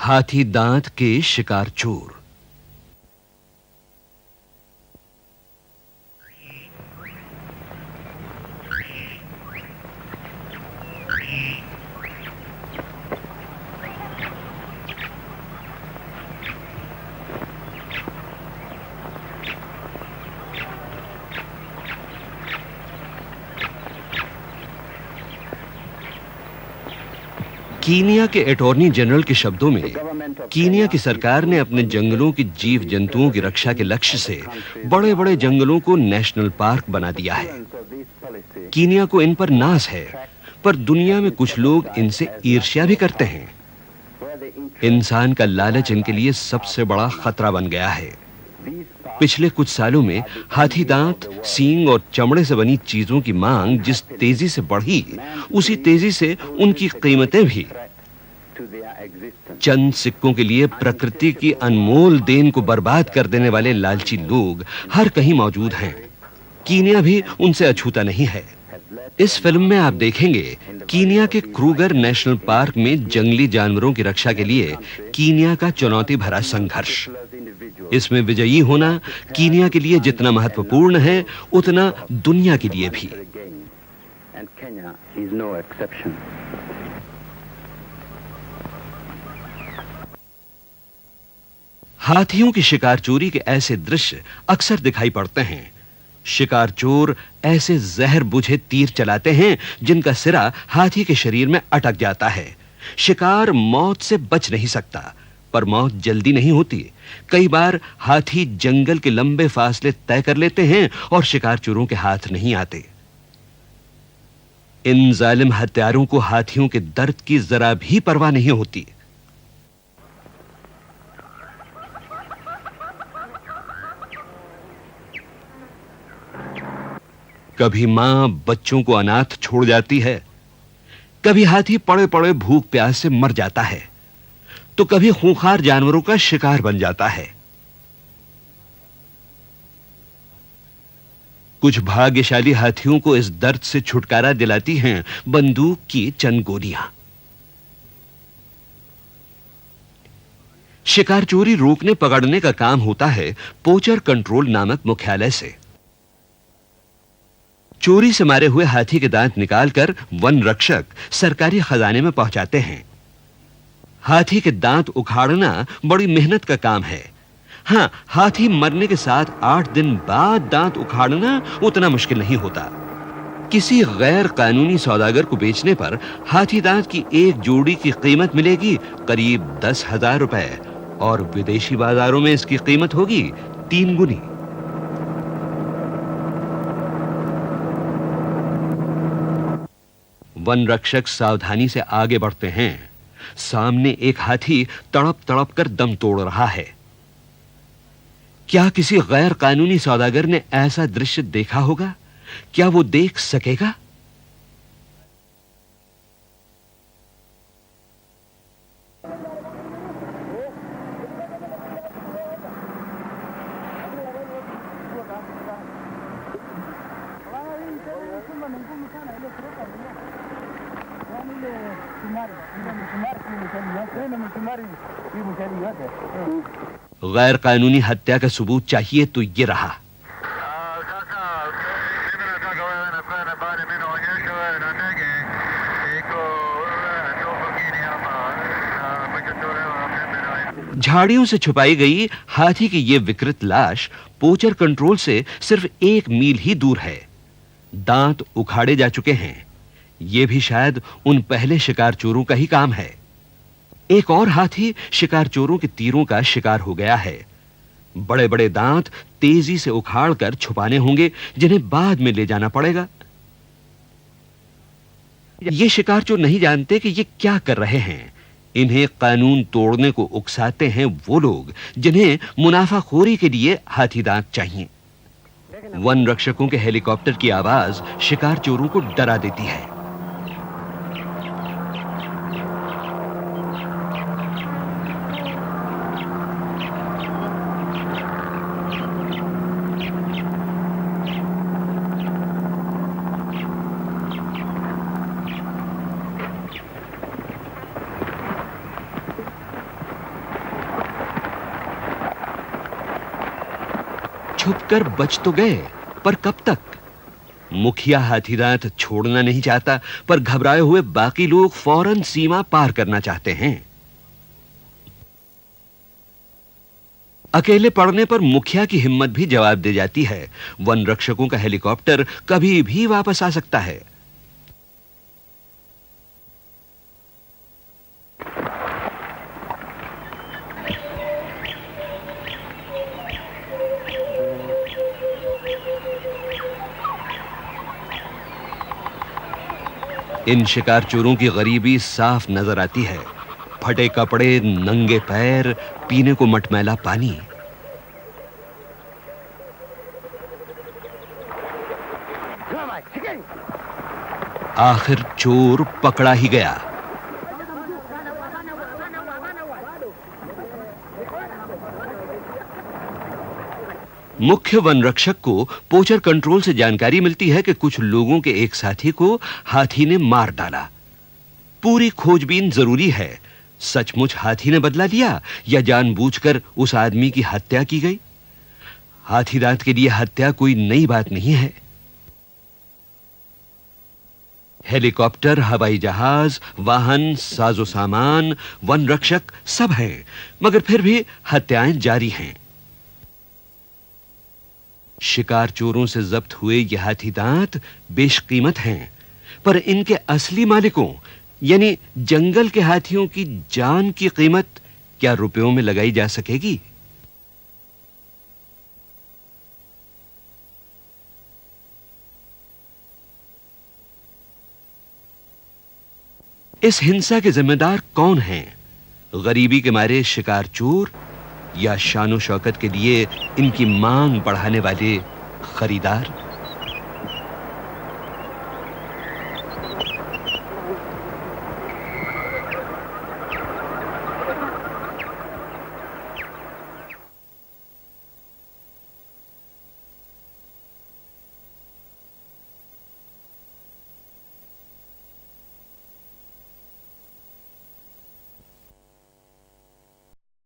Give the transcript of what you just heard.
हाथी दांत के शिकार चोर। कीनिया के अटॉर्नी जनरल के शब्दों में, कीनिया की सरकार ने अपने जंगलों की जीव जंतुओं की रक्षा के लक्ष्य से बड़े-बड़े जंगलों को नेशनल पार्क बना दिया है। कीनिया को इन पर नाज है, पर दुनिया में कुछ लोग इनसे ईर्ष्या भी करते हैं। इंसान का लालच इनके लिए सबसे बड़ा खतरा बन गया है। पिछले कुछ सालों में हाथी दांत, सींग और चमड़े से बनी चीजों की मांग जिस तेजी से बढ़ी, उसी तेजी से उनकी कीमतें भी। चंद सिक्कों के लिए प्रकृति की अनमोल देन को बर्बाद कर देने वाले लालची लोग हर कहीं मौजूद हैं। कीनिया भी उनसे अछूता नहीं है। इस फिल्म में आप देखेंगे कीनिया के क्रूगर नेशनल पार्क में जंगली जानवरों की रक्षा के लिए कीनिया का चुनौती भरा संघर्ष। इसमें विजयी होना कीनिया के लिए जितना महत्वपूर्ण है, उतना दुनिया के लिए भी। हाथियों की शिकार चोरी के ऐसे दृश्य अक्सर दिखाई पड़ते हैं। शिकार चोर ऐसे जहर बुझे तीर चलाते हैं जिनका सिरा हाथी के शरीर में अटक जाता है। शिकार मौत से बच नहीं सकता, पर मौत जल्दी नहीं होती। कई बार हाथी जंगल के लंबे फासले तय कर लेते हैं और शिकार चोरों के हाथ नहीं आते। इन जालिम हत्यारों को हाथियों के दर्द की जरा भी परवाह नहीं होती। कभी मां बच्चों को अनाथ छोड़ जाती है, कभी हाथी पड़े पड़े भूख प्यास से मर जाता है, तो कभी खूंखार जानवरों का शिकार बन जाता है। कुछ भाग्यशाली हाथियों को इस दर्द से छुटकारा दिलाती हैं बंदूक की चंद गोलियां। शिकार चोरी रोकने पकड़ने का काम होता है पोचर कंट्रोल नामक मुख्यालय से। चोरी से मारे हुए हाथी के दांत निकालकर वन रक्षक सरकारी खजाने में पहुंचाते हैं। हाथी के दांत उखाड़ना बड़ी मेहनत का काम है। हां, हाथी मरने के 7-8 दिन बाद दांत उखाड़ना उतना मुश्किल नहीं होता। किसी गैर कानूनी सौदागर को बेचने पर हाथी दांत की एक जोड़ी की कीमत मिलेगी करीब 10,000 रुपए, और विदेशी बाजारों में इसकी कीमत होगी 3 गुनी। वन रक्षक सावधानी से आगे बढ़ते हैं। सामने एक हाथी तड़प-तड़प कर दम तोड़ रहा है। क्या किसी गैर कानूनी सौदागर ने ऐसा दृश्य देखा होगा? क्या वो देख सकेगा? गैर कानूनी हत्या का सबूत चाहिए तो ये रहा। झाड़ियों से छुपाई गई हाथी की यह विकृत लाश पोचर कंट्रोल से सिर्फ 1 मील ही दूर है। दांत उखाड़े जा चुके हैं। यह भी शायद उन पहले शिकार चोरों का ही काम है। एक और हाथी शिकार चोरों के तीरों का शिकार हो गया है। बड़े-बड़े दांत तेजी से उखाड़कर छुपाने होंगे, जिन्हें बाद में ले जाना पड़ेगा। ये शिकार चोर नहीं जानते कि ये क्या कर रहे हैं। इन्हें कानून तोड़ने को उकसाते हैं वो लोग जिन्हें मुनाफाखोरी के लिए हाथी दांत चाहिए। वन रक्षकों के हेलीकॉप्टर की आवाज शिकार चोरों को डरा देती है। छुपकर बच तो गए, पर कब तक? मुखिया हाथीदांत छोड़ना नहीं चाहता, पर घबराए हुए बाकी लोग फौरन सीमा पार करना चाहते हैं। अकेले पड़ने पर मुखिया की हिम्मत भी जवाब दे जाती है। वन रक्षकों का हेलीकॉप्टर कभी भी वापस आ सकता है। इन शिकार चोरों की गरीबी साफ नजर आती है। फटे कपड़े, नंगे पैर, पीने को मटमैला पानी। आखिर चोर पकड़ा ही गया। मुख्य वन रक्षक को पोचर कंट्रोल से जानकारी मिलती है कि कुछ लोगों के एक साथी को हाथी ने मार डाला। पूरी खोजबीन जरूरी है। सचमुच हाथी ने बदला लिया या जानबूझकर उस आदमी की हत्या की गई? हाथीदांत के लिए हत्या कोई नई बात नहीं है। हेलीकॉप्टर, हवाई जहाज, वाहन, साजो सामान, वन रक्षक सब हैं, मगर फिर भी हत्याएं जारी हैं। शिकार चोरों से जब्त हुए ये हाथीदांत बेशकीमत हैं, पर इनके असली मालिकों यानी जंगल के हाथियों की जान की कीमत क्या रुपयों में लगाई जा सकेगी? इस हिंसा के जिम्मेदार कौन हैं? गरीबी के मारे शिकार चोर या शानो शौकत के लिए इनकी मांग बढ़ाने वाले खरीदार?